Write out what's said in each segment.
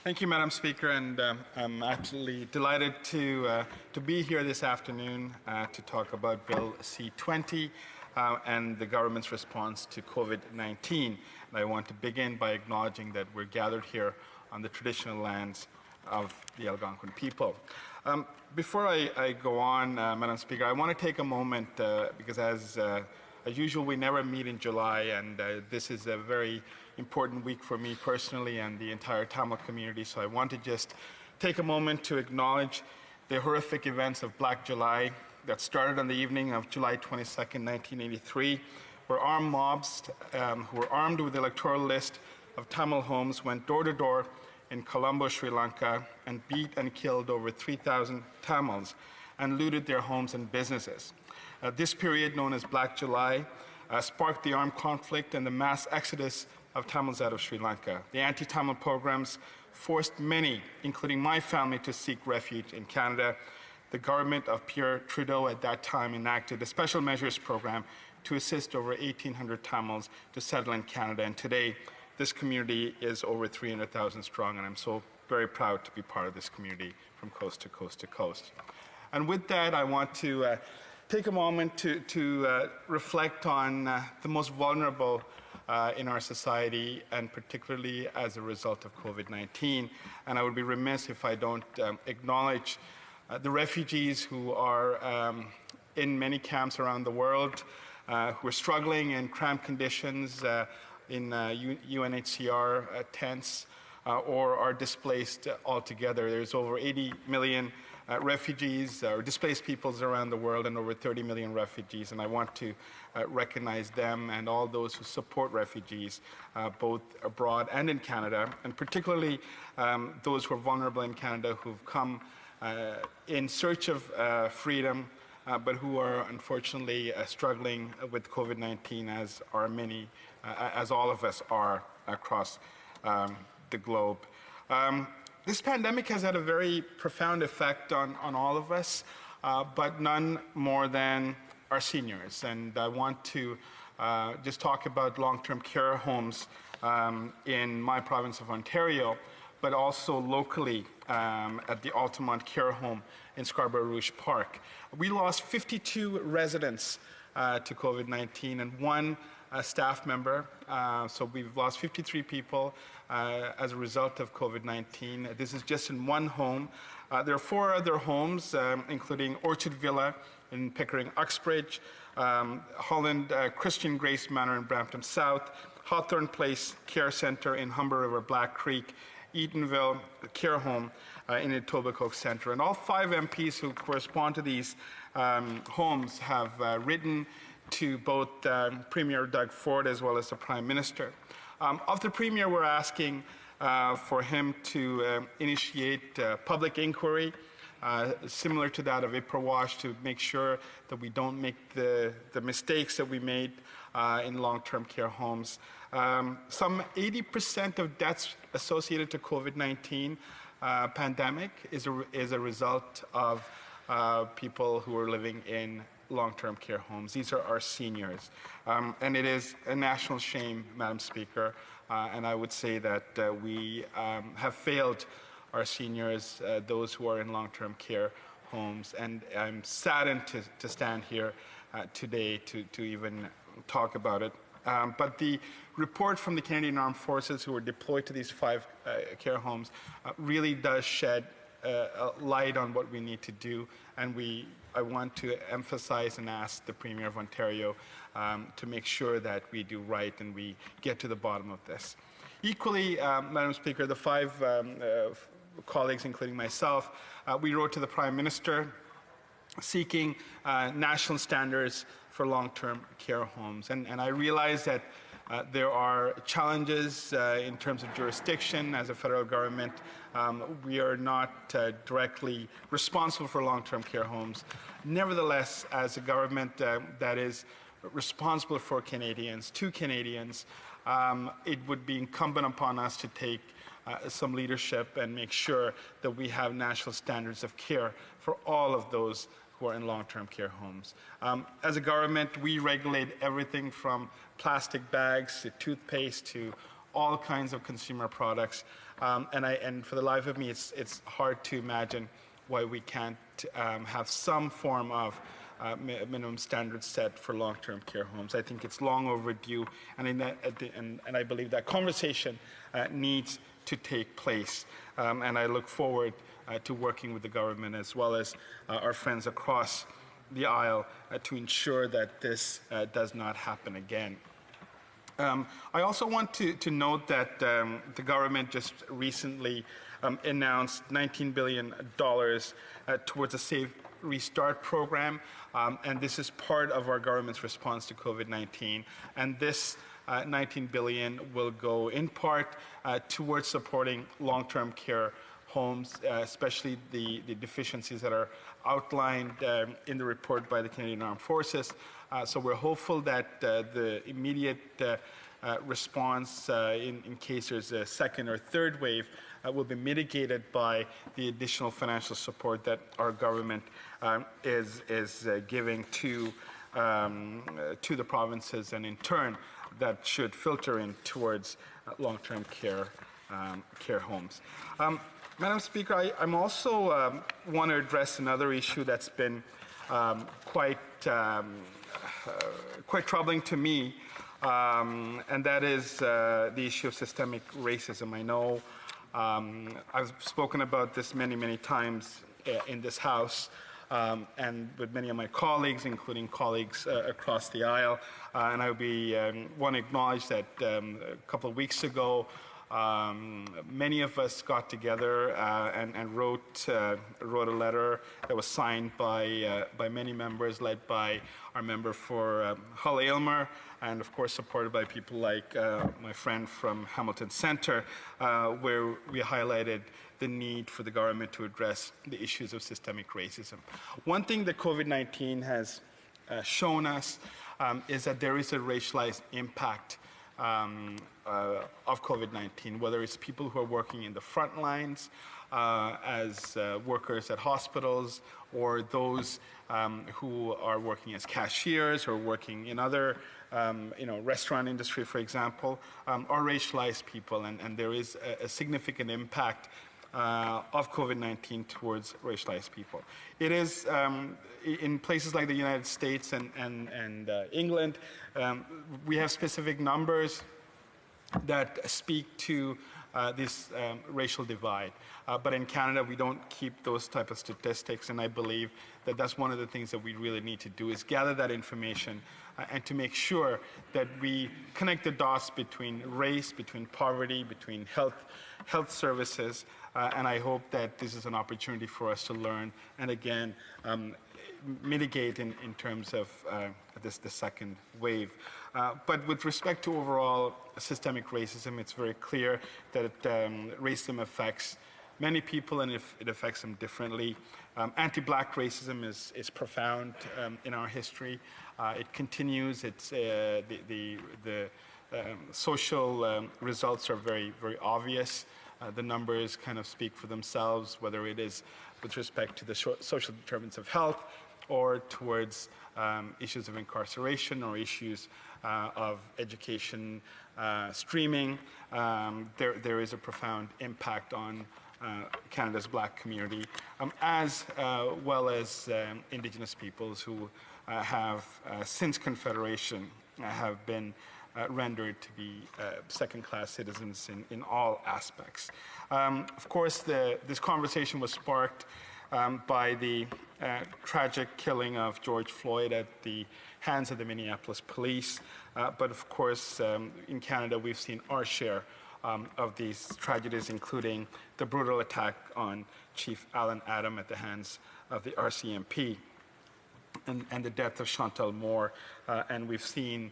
Thank you, Madam Speaker, and I'm absolutely delighted to be here this afternoon to talk about Bill C-20 and the government's response to COVID-19. And I want to begin by acknowledging that we're gathered here on the traditional lands of the Algonquin people. Before I go on, Madam Speaker, I want to take a moment because as usual, we never meet in July, and this is a very important week for me personally and the entire Tamil community. So I want to just take a moment to acknowledge the horrific events of Black July that started on the evening of July 22nd, 1983, where armed mobs who were armed with the electoral list of Tamil homes went door to door in Colombo, Sri Lanka, and beat and killed over 3,000 Tamils and looted their homes and businesses. This period, known as Black July, sparked the armed conflict and the mass exodus of Tamils out of Sri Lanka. The anti-Tamil programs forced many, including my family, to seek refuge in Canada. The government of Pierre Trudeau at that time enacted a special measures program to assist over 1,800 Tamils to settle in Canada. And today, this community is over 300,000 strong, and I'm so very proud to be part of this community from coast to coast to coast. And with that, I want to take a moment to reflect on the most vulnerable in our society, and particularly as a result of COVID-19. And I would be remiss if I don't acknowledge the refugees who are in many camps around the world, who are struggling in cramped conditions in UNHCR tents, or are displaced altogether. There's over 80 million refugees or displaced peoples around the world, and over 30 million refugees, and I want to recognize them and all those who support refugees both abroad and in Canada, and particularly those who are vulnerable in Canada who've come in search of freedom, but who are unfortunately struggling with COVID-19, as are many, as all of us are across the globe. This pandemic has had a very profound effect on all of us, but none more than our seniors. And I want to just talk about long-term care homes in my province of Ontario, but also locally at the Altamont Care Home in Scarborough Rouge Park. We lost 52 residents to COVID-19 and one staff member. So we've lost 53 people as a result of COVID-19. This is just in one home. There are 4 other homes, including Orchard Villa in Pickering Uxbridge, Holland Christian Grace Manor in Brampton South, Hawthorne Place Care Centre in Humber River Black Creek, Eatonville Care Home in Etobicoke Centre. And all 5 MPs who correspond to these homes have written to both Premier Doug Ford as well as the Prime Minister. Of the Premier, we're asking for him to initiate public inquiry similar to that of IPRWASH, to make sure that we don't make the mistakes that we made in long-term care homes. Some 80% of deaths associated to COVID-19 pandemic is a result of people who are living in long-term care homes. These are our seniors. And it is a national shame, Madam Speaker, and I would say that we have failed our seniors, those who are in long-term care homes. And I'm saddened to stand here today to even talk about it. But the report from the Canadian Armed Forces, who were deployed to these 5 care homes, really does shed a light on what we need to do. And I want to emphasize and ask the Premier of Ontario to make sure that we do right and we get to the bottom of this. Equally, Madam Speaker, the 5 colleagues, including myself, we wrote to the Prime Minister seeking national standards for long-term care homes. And I realize that there are challenges in terms of jurisdiction. As a federal government, we are not directly responsible for long-term care homes. Nevertheless, as a government that is responsible for Canadians, to Canadians, it would be incumbent upon us to take some leadership and make sure that we have national standards of care for all of those who are in long-term care homes. As a government, we regulate everything from plastic bags to toothpaste to all kinds of consumer products. And for the life of me, it's hard to imagine why we can't have some form of minimum standards set for long-term care homes. I think it's long overdue, and I believe that conversation needs to take place. And I look forward to working with the government as well as our friends across the aisle to ensure that this does not happen again. I also want to note that the government just recently announced $19 billion towards a Safe Restart program, and this is part of our government's response to COVID-19. And this $19 billion will go in part towards supporting long-term care homes, especially the deficiencies that are outlined in the report by the Canadian Armed Forces. So we're hopeful that the immediate response in case there's a second or third wave will be mitigated by the additional financial support that our government is giving to the provinces, and in turn that should filter in towards long-term care homes. Madam Speaker, I'm also want to address another issue that's been quite troubling to me, and that is the issue of systemic racism. I know I've spoken about this many times in this House and with many of my colleagues, including colleagues across the aisle. And I want to acknowledge that a couple of weeks ago, many of us got together and wrote a letter that was signed by many members, led by our member for Hull Aylmer, and of course supported by people like my friend from Hamilton Centre, where we highlighted the need for the government to address the issues of systemic racism. One thing that COVID-19 has shown us is that there is a racialized impact of COVID-19, whether it's people who are working in the front lines as workers at hospitals, or those who are working as cashiers or working in other restaurant industry, for example, are racialized people, and there is a significant impact of COVID-19 towards racialized people. It is in places like the United States and England, we have specific numbers that speak to this racial divide. But in Canada, we don't keep those type of statistics, and I believe that that's one of the things that we really need to do, is gather that information and to make sure that we connect the dots between race, between poverty, between health services, and I hope that this is an opportunity for us to learn and again mitigate in terms of the second wave. But with respect to overall systemic racism, it's very clear that racism affects many people, and it affects them differently. Anti-Black racism is profound in our history. It continues. It's the social results are very obvious. The numbers kind of speak for themselves, whether it is with respect to the social determinants of health, or towards issues of incarceration, or issues of education streaming. There is a profound impact on Canada's Black community, as well as Indigenous peoples who have, since Confederation, have been rendered to be second-class citizens in all aspects. Of course, this conversation was sparked by the tragic killing of George Floyd at the hands of the Minneapolis police. But of course, in Canada, we've seen our share of these tragedies, including the brutal attack on Chief Alan Adam at the hands of the RCMP, and the death of Chantal Moore. And we've seen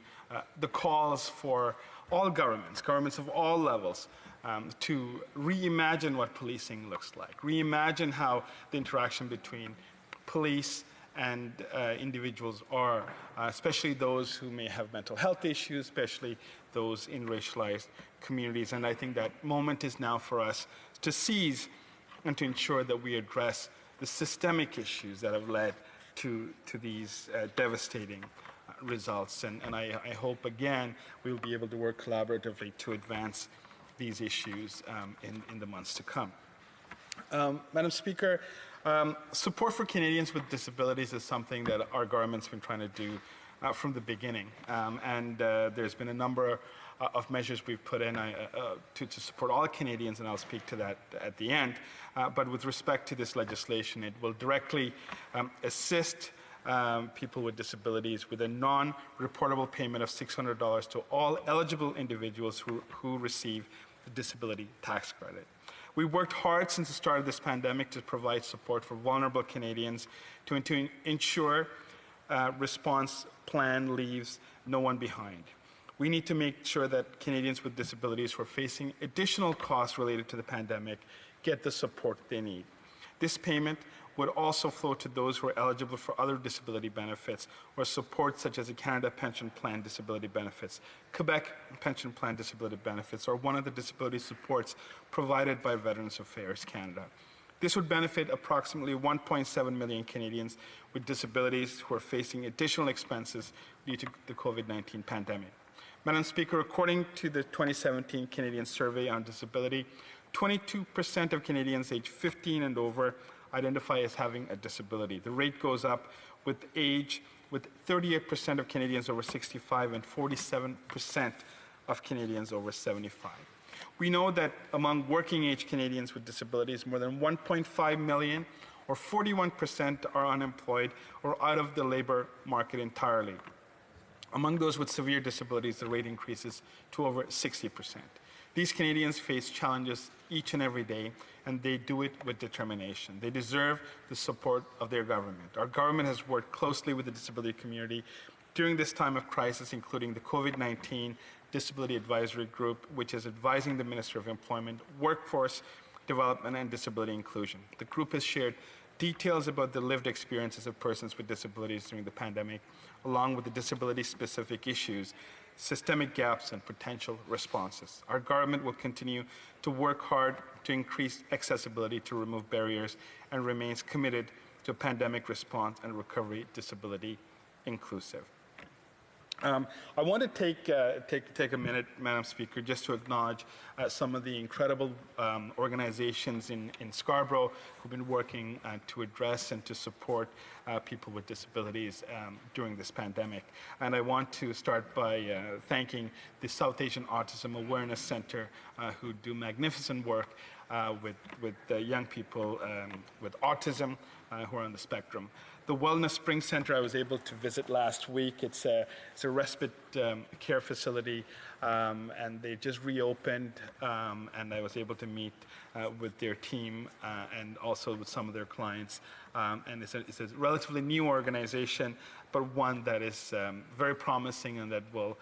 the calls for all governments of all levels, to reimagine what policing looks like, reimagine how the interaction between police and individuals are, especially those who may have mental health issues, especially those in racialized communities. And I think that moment is now for us to seize and to ensure that we address the systemic issues that have led to these devastating results. And I hope, again, we will be able to work collaboratively to advance these issues in the months to come. Madam Speaker, support for Canadians with disabilities is something that our government's been trying to do from the beginning. There's been a number of measures we've put in to support all Canadians, and I'll speak to that at the end. But with respect to this legislation, it will directly assist people with disabilities with a non-reportable payment of $600 to all eligible individuals who receive the disability tax credit. We worked hard since the start of this pandemic to provide support for vulnerable Canadians to ensure response plan leaves no one behind. We need to make sure that Canadians with disabilities who are facing additional costs related to the pandemic get the support they need. This payment would also flow to those who are eligible for other disability benefits or support such as the Canada Pension Plan disability benefits, Quebec Pension Plan disability benefits, or one of the disability supports provided by Veterans Affairs Canada. This would benefit approximately 1.7 million Canadians with disabilities who are facing additional expenses due to the COVID-19 pandemic. Madam Speaker, according to the 2017 Canadian Survey on Disability, 22% of Canadians aged 15 and over identify as having a disability. The rate goes up with age, with 38% of Canadians over 65 and 47% of Canadians over 75. We know that among working-age Canadians with disabilities, more than 1.5 million, or 41%, are unemployed or out of the labor market entirely. Among those with severe disabilities, the rate increases to over 60%. These Canadians face challenges each and every day, and they do it with determination. They deserve the support of their government. Our government has worked closely with the disability community during this time of crisis, including the COVID-19 Disability Advisory Group, which is advising the Minister of Employment, Workforce Development and Disability Inclusion. The group has shared details about the lived experiences of persons with disabilities during the pandemic, along with the disability-specific issues, systemic gaps, and potential responses. Our government will continue to work hard to increase accessibility, to remove barriers, and remains committed to pandemic response and recovery disability inclusive. I want to take a minute, Madam Speaker, just to acknowledge some of the incredible organizations in Scarborough who've been working to address and to support people with disabilities during this pandemic. And I want to start by thanking the South Asian Autism Awareness Center, who do magnificent work with young people with autism who are on the spectrum. The Wellness Spring Center I was able to visit last week. It's a respite care facility, and they just reopened, and I was able to meet with their team and also with some of their clients. And it's a relatively new organization, but one that is very promising and that will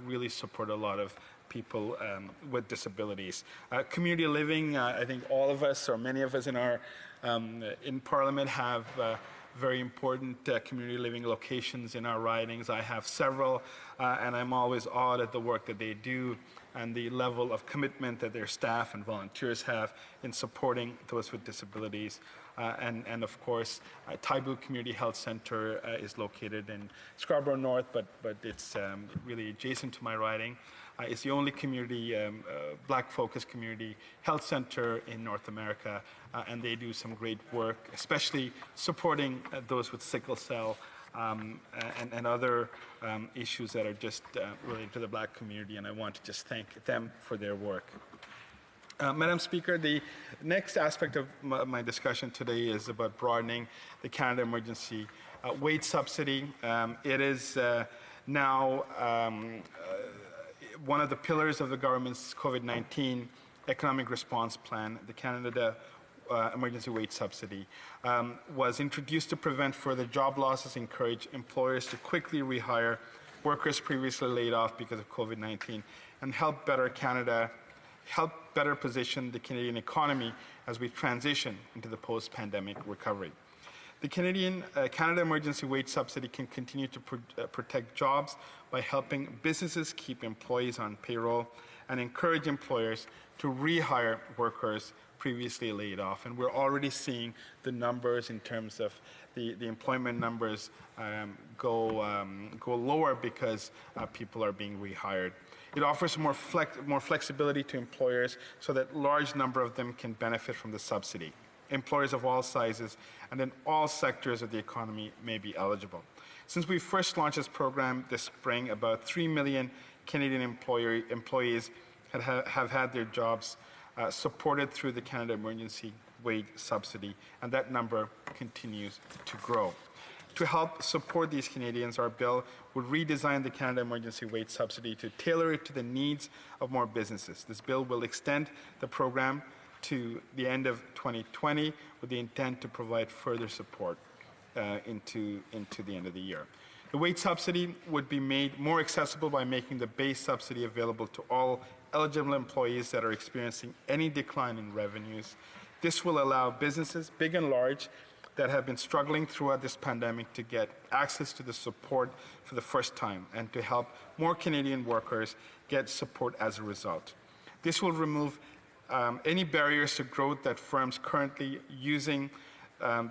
really support a lot of people with disabilities. Community living, I think all of us, or many of us in Parliament, have very important community living locations in our ridings. I have several, and I'm always awed at the work that they do and the level of commitment that their staff and volunteers have in supporting those with disabilities. And of course, Taibu Community Health Center is located in Scarborough North, but it's really adjacent to my riding. It's the only community, Black-focused community health center in North America, and they do some great work, especially supporting those with sickle cell and other issues that are just related to the Black community, and I want to just thank them for their work. Madam Speaker, the next aspect of my discussion today is about broadening the Canada Emergency Wage Subsidy. It is now one of the pillars of the government's COVID-19 economic response plan. The Canada Emergency Wage Subsidy was introduced to prevent further job losses, encourage employers to quickly rehire workers previously laid off because of COVID-19, and help better position the Canadian economy as we transition into the post-pandemic recovery. The Canada Emergency Wage Subsidy can continue to protect jobs by helping businesses keep employees on payroll and encourage employers to rehire workers previously laid off. And we're already seeing the numbers in terms of the employment numbers go lower because people are being rehired. It offers more flexibility to employers so that large number of them can benefit from the subsidy. Employers of all sizes and in all sectors of the economy may be eligible. Since we first launched this program this spring, about 3 million Canadian employees have had their jobs supported through the Canada Emergency Wage Subsidy, and that number continues to grow. To help support these Canadians, our bill would redesign the Canada Emergency Wage Subsidy to tailor it to the needs of more businesses. This bill will extend the program to the end of 2020 with the intent to provide further support into the end of the year. The wage subsidy would be made more accessible by making the base subsidy available to all eligible employees that are experiencing any decline in revenues. This will allow businesses, big and large, that have been struggling throughout this pandemic to get access to the support for the first time and to help more Canadian workers get support as a result. This will remove any barriers to growth that firms currently using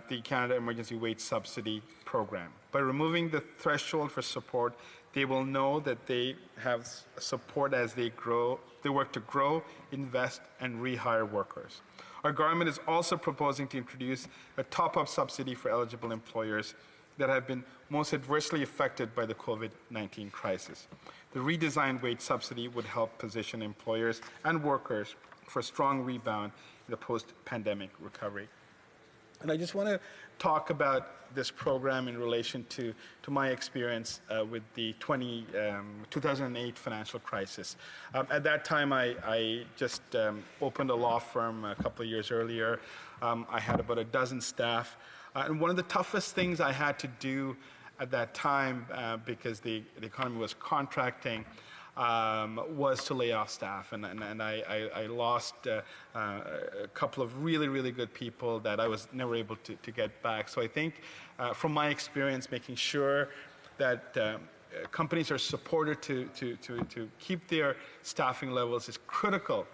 the Canada Emergency Wage Subsidy program. By removing the threshold for support, they will know that they have support as they work to grow, invest, and rehire workers. Our government is also proposing to introduce a top-up subsidy for eligible employers that have been most adversely affected by the COVID-19 crisis. The redesigned wage subsidy would help position employers and workers for a strong rebound in the post-pandemic recovery. And I just want to talk about this program in relation to my experience with the 2008 financial crisis. At that time, I just opened a law firm a couple of years earlier. I had about a dozen staff. And one of the toughest things I had to do at that time, because the economy was contracting, was to lay off staff, and I lost a couple of really good people that I was never able to get back. So I think from my experience, making sure that companies are supported to keep their staffing levels is critical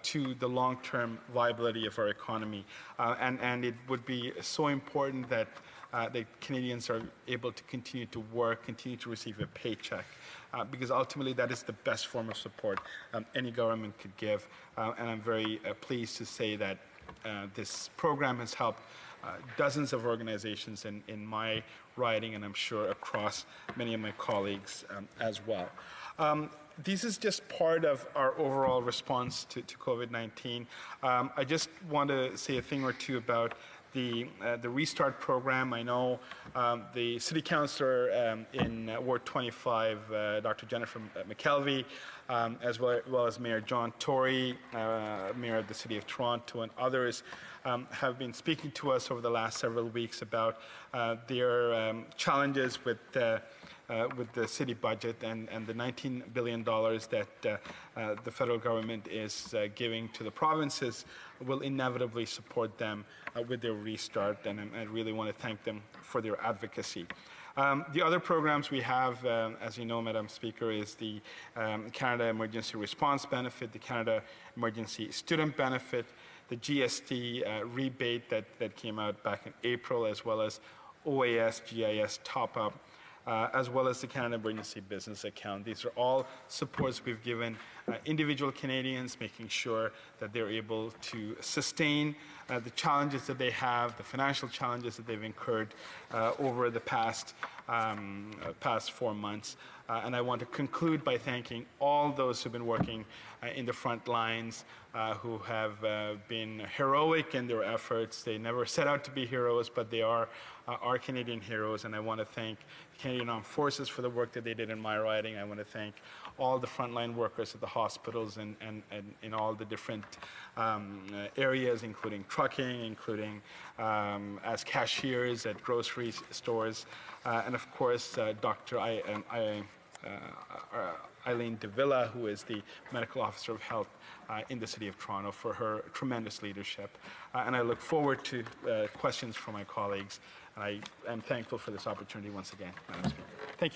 to the long-term viability of our economy, and it would be so important that the Canadians are able to continue to work, continue to receive a paycheck, because ultimately that is the best form of support any government could give. And I'm very pleased to say that this program has helped dozens of organizations in my riding, and I'm sure across many of my colleagues as well. This is just part of our overall response to COVID-19. I just want to say a thing or two about the Restart program. I know the City Councillor in Ward 25, Dr. Jennifer McKelvey, as well as Mayor John Tory, Mayor of the City of Toronto, and others have been speaking to us over the last several weeks about their challenges with the city budget and the $19 billion that the federal government is giving to the provinces will inevitably support them with their restart, and I really want to thank them for their advocacy. The other programs we have, as you know, Madam Speaker, is the Canada Emergency Response Benefit, the Canada Emergency Student Benefit, the GST rebate that came out back in April, as well as OAS, GIS top-up, as well as the Canada Emergency Business Account. These are all supports we've given individual Canadians, making sure that they're able to sustain the challenges that they have, the financial challenges that they've incurred over the past 4 months. And I want to conclude by thanking all those who've been working in the front lines, who have been heroic in their efforts. They never set out to be heroes, but they are our Canadian heroes, and I want to thank the Canadian Armed Forces for the work that they did in my riding. I want to thank all the frontline workers at the hospitals and in all the different areas, including trucking, including as cashiers at grocery stores, and of course Dr. Eileen Davila, who is the Medical Officer of Health in the City of Toronto, for her tremendous leadership. And I look forward to questions from my colleagues. And I am thankful for this opportunity once again, Madam Speaker.